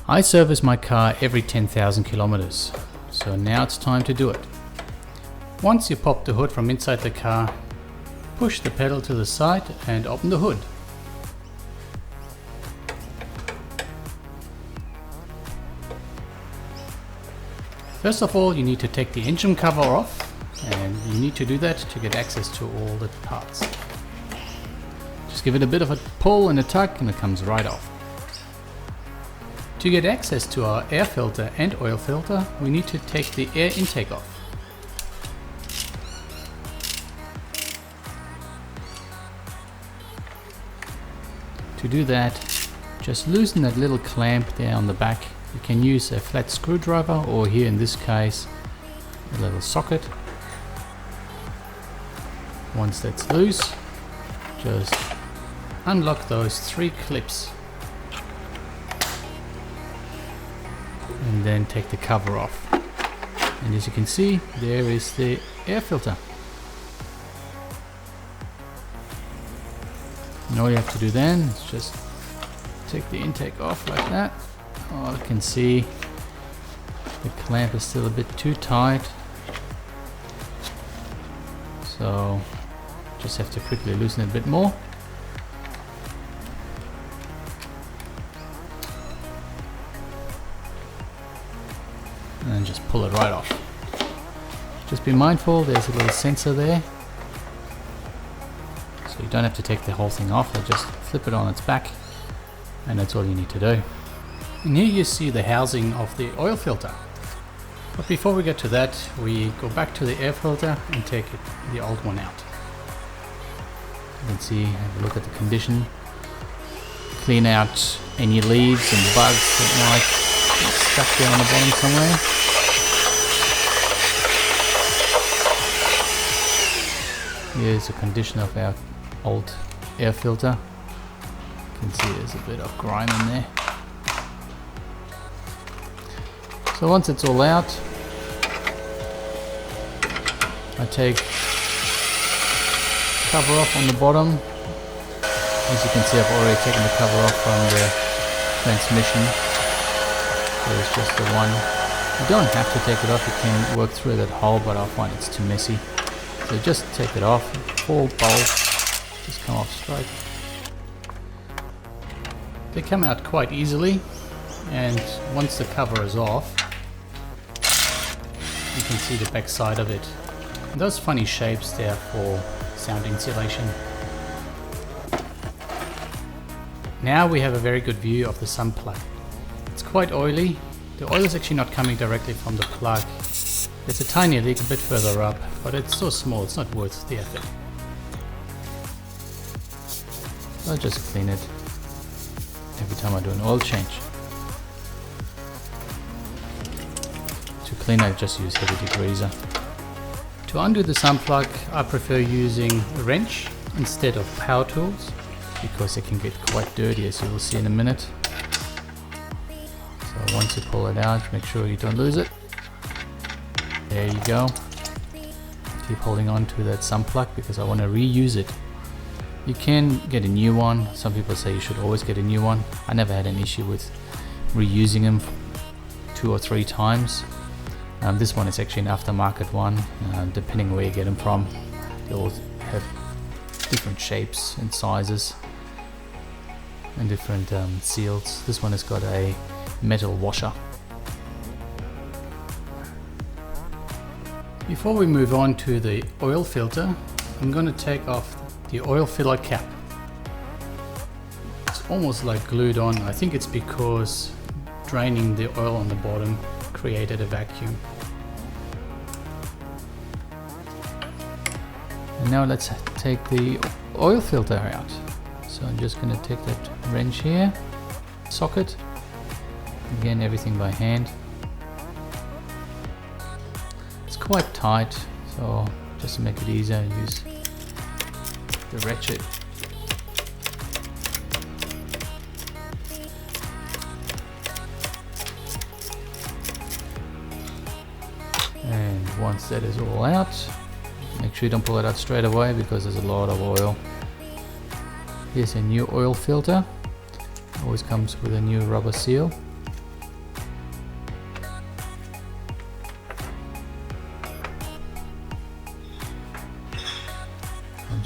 I service my car every 10,000 kilometers, so now it's time to do it. Once you pop the hood from inside the car, push the pedal to the side and open the hood. First of all, you need to take the engine cover off, and you need to do that to get access to all the parts. Just give it a bit of a pull and a tug and it comes right off. To get access to our air filter and oil filter, we need to take the air intake off. To do that, just loosen that little clamp there on the back. You can use a flat screwdriver, or here in this case a little socket. Once that's loose, just unlock those 3 clips and then take the cover off. And as you can see, there is the air filter. And all you have to do then is just take the intake off like that. Oh, you can see the clamp is still a bit too tight, so just have to quickly loosen it a bit more. And just pull it right off. Just be mindful, there's a little sensor there, so you don't have to take the whole thing off. Just flip it on its back and that's all you need to do. And here you see the housing of the oil filter. But before we get to that, we go back to the air filter and take the old one out. You can see, have a look at the condition. Clean out any leaves and bugs that might be stuck there on the bottom somewhere. Here's the condition of our old air filter. You can see there's a bit of grime in there. So once it's all out, I take cover off on the bottom. As you can see, I've already taken the cover off from the transmission. There's just the one. You don't have to take it off, you can work through that hole, but I find it's too messy. So just take it off, 4 bolts just come off straight. They come out quite easily, and once the cover is off, you can see the back side of it. And those funny shapes there for sound insulation. Now we have a very good view of the sun plug. It's quite oily. The oil is actually not coming directly from the plug. There's a tiny leak a bit further up, but it's so small it's not worth the effort. I'll just clean it every time I do an oil change. To clean I just use heavy degreaser. To undo the sun plug, I prefer using a wrench instead of power tools, because they can get quite dirty, as you will see in a minute. So once you pull it out, make sure you don't lose it. There you go. Keep holding on to that sun plug because I want to reuse it. You can get a new one. Some people say you should always get a new one. I never had an issue with reusing them 2 or 3 times. This one is actually an aftermarket one, depending where you get them from. They all have different shapes and sizes and different seals. This one has got a metal washer. Before we move on to the oil filter, I'm going to take off the oil filler cap. It's almost like glued on. I think it's because draining the oil on the bottom created a vacuum. And now let's take the oil filter out. So I'm just going to take that wrench here, socket, again everything by hand. It's quite tight, so just to make it easier, I use the ratchet. And once that is all out, make sure you don't pull it out straight away because there's a lot of oil. Here's a new oil filter. Always comes with a new rubber seal.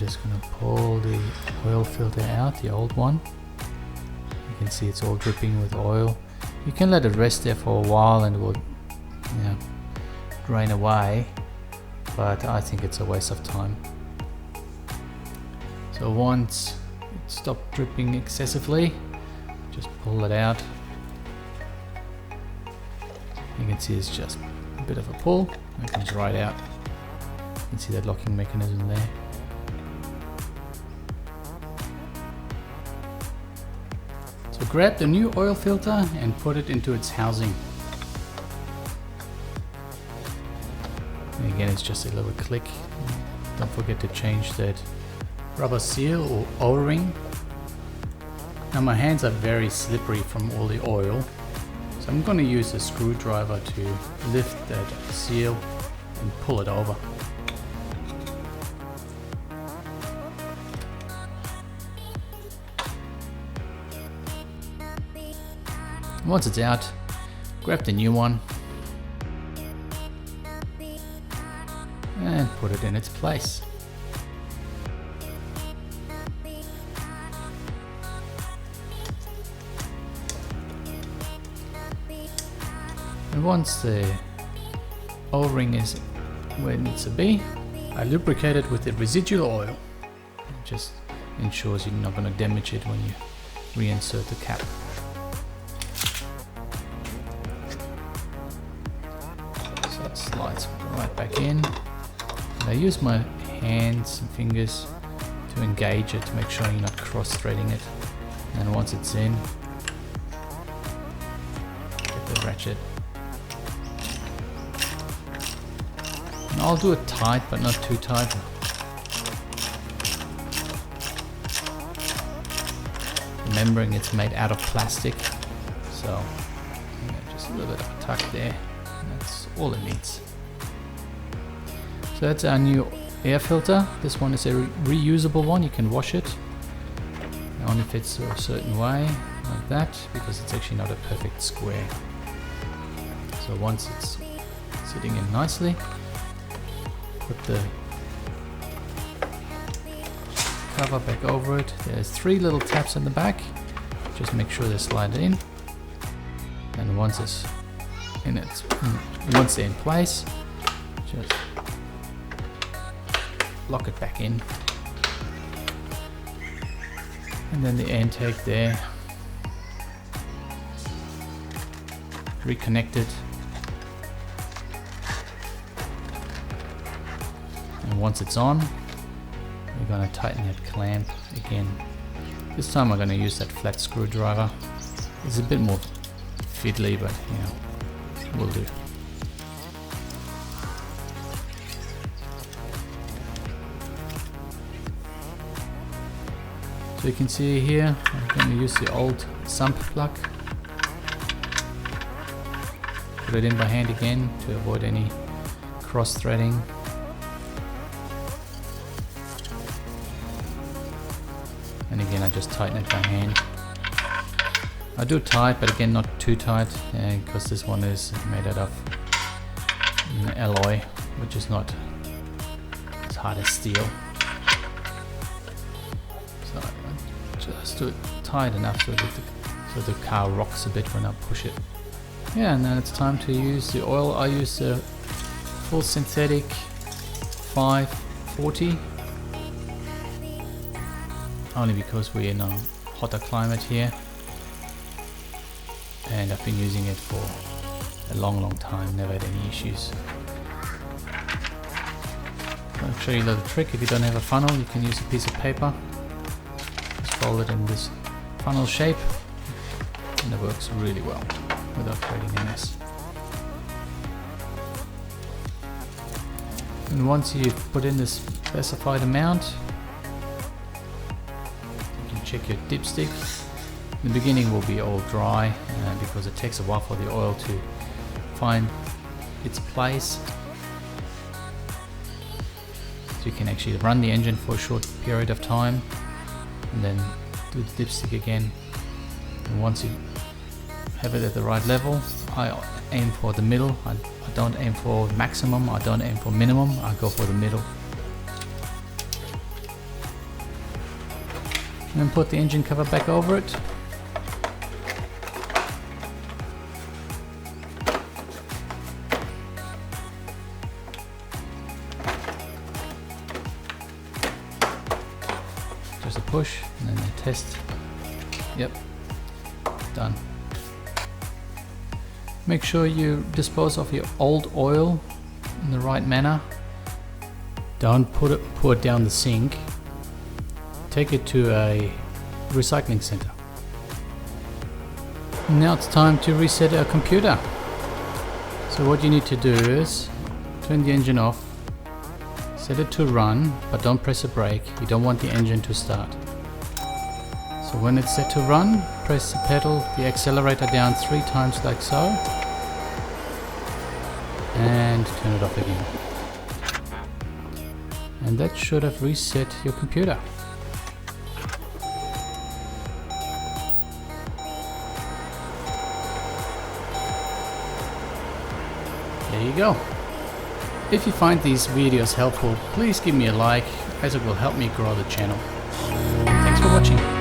just going to pull the oil filter out, the old one. You can see it's all dripping with oil. You can let it rest there for a while and it will, you know, drain away, but I think it's a waste of time. So once it stopped dripping excessively, just pull it out. You can see it's just a bit of a pull and it comes right out. You can see that locking mechanism there. So grab the new oil filter and put it into its housing. And again, it's just a little click. Don't forget to change that rubber seal or O-ring. Now my hands are very slippery from all the oil, so I'm going to use a screwdriver to lift that seal and pull it over. Once it's out, grab the new one and put it in its place. And once the O-ring is where it needs to be, I lubricate it with the residual oil. It just ensures you're not going to damage it when you reinsert the cap. So it slides right back in. And I use my hands and fingers to engage it to make sure you're not cross-threading it. And once it's in, get the ratchet. And I'll do it tight, but not too tight. Remembering it's made out of plastic, so yeah, just a little bit of a tuck there, and that's all it needs. So that's our new air filter. This one is a reusable one. You can wash it. It only fits a certain way, like that, because it's actually not a perfect square. So once it's sitting in nicely, put the cover back over it. There's 3 little taps in the back. Just make sure they slide in. And once it's in once they're in place, just lock it back in. And then the intake there, reconnect it. And once it's on, we're going to tighten that clamp again. This time I'm going to use that flat screwdriver. It's a bit more fiddly, but you know, will do. So you can see here, I'm going to use the old sump plug. Put it in by hand again to avoid any cross-threading. And again, I just tighten it by hand. I do it tight, but again, not too tight, because this one is made out of alloy, which is not as hard as steel. So I just do it tight enough so the car rocks a bit when I push it. Yeah, and then it's time to use the oil. I use a full synthetic 540. Only because we're in a hotter climate here, and I've been using it for a long time, never had any issues. I'll show you a little trick. If you don't have a funnel, you can use a piece of paper, just fold it in this funnel shape, and it works really well without creating a mess. And once you've put in this specified amount, check your dipstick. The beginning will be all dry because it takes a while for the oil to find its place. So you can actually run the engine for a short period of time and then do the dipstick again. And once you have it at the right level, I aim for the middle. I don't aim for maximum, I don't aim for minimum, I go for the middle. and then put the engine cover back over it. Just a push and then a test. Yep, done. Make sure you dispose of your old oil in the right manner. Don't pour it down the sink. Take it to a recycling center. Now it's time to reset our computer. So what you need to do is turn the engine off, set it to run, but don't press a brake. You don't want the engine to start. So when it's set to run, press the pedal, the accelerator down 3 times like so, and turn it off again. And that should have reset your computer. There you go. If you find these videos helpful, please give me a like, as it will help me grow the channel. Thanks for watching.